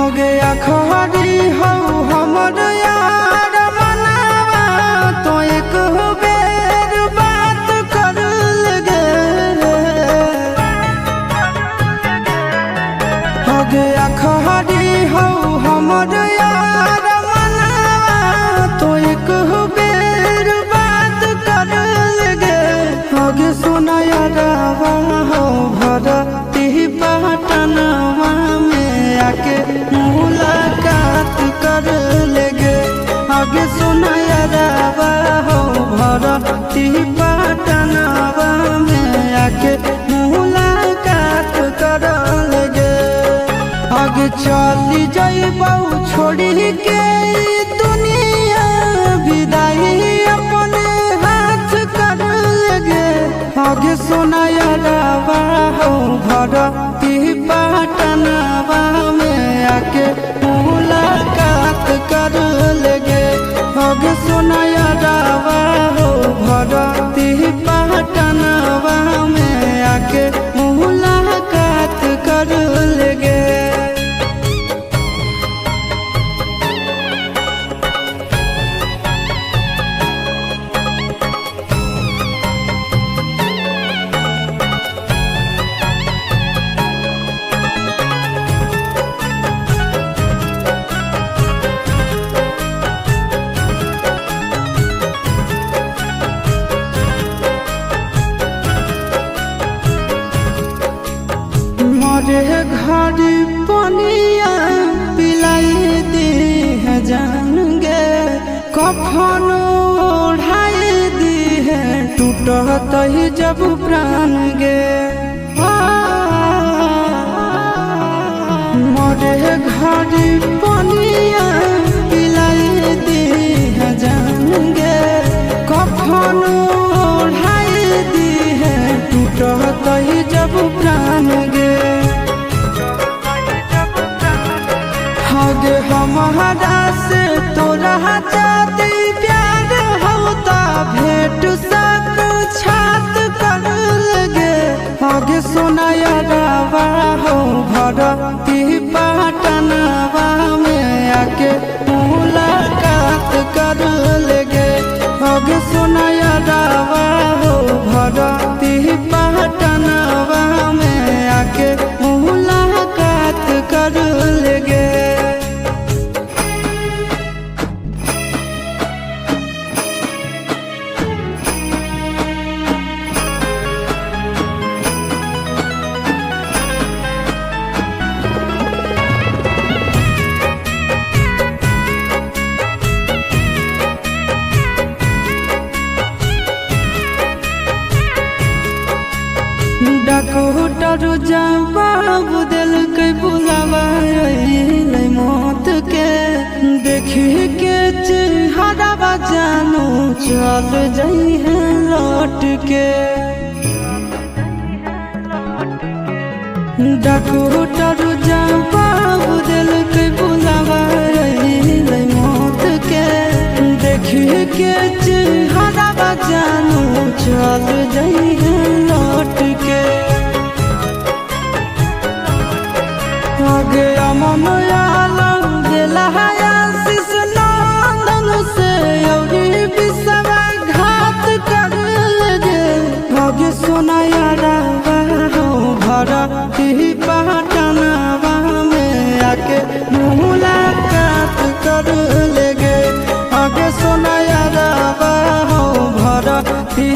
हो गया खरी हो हमर यार मनावा तो एक बेर बात कर लगे। हो गया खरी हो हमर यार मनावा तो एक बेर बात कर लगे। हो गे सोना यारावा हो भरती पटनवा में आके मुलाकात कर लेगे। आगे सुना यारावा हो भरती पटनवा में आके मुलाकात कर लेगे। आगे चली जाइबौ छोड़ी के दुनिया विदाई अपने हाथ कर लेगे। आगे सुना यारावा हो भरती पटनवा में आके मुलाकात कर लेगे। आगे सुना यारावा हो भरती पटनवा में आके मुलाकात कर लेगे। मरे घड़ी पनिया पिलाई दी है जान गे। कफन ओढ़ाई दी है टूटत ही जब प्राण गे। मरे घड़ी पनिया पिलाई दी है जान गे। कफन ओढ़ाई दी है टूटत ही जब प्राण गे। आगे हमारा से तोरा जाती प्यार होता भेंट साक्षात कर लगे। आगे सोना यारावा हो भरती पटनवा में आके मुलाकात कर लेगे। आगे सोना यारावा हो भरती पटनवा में आके मुलाकात कर लेगे। डॉक्टर जवाब दिल के बुलावा मौत के। देखी के चेहरा जानू चल जाई है लौट के। डॉक्टर जवाब दिल के बुलावा मौत के। देखी के चेहरा जानू चल जाई है लौट के। आगे अमन आलम दिला आशीष नंदन से योगी विश्वासघात कर लगे। आगे सोना यारावा हो भरती पटनवा में आके मुलाकात कर लेगे। आगे सोना यारावा हो भरती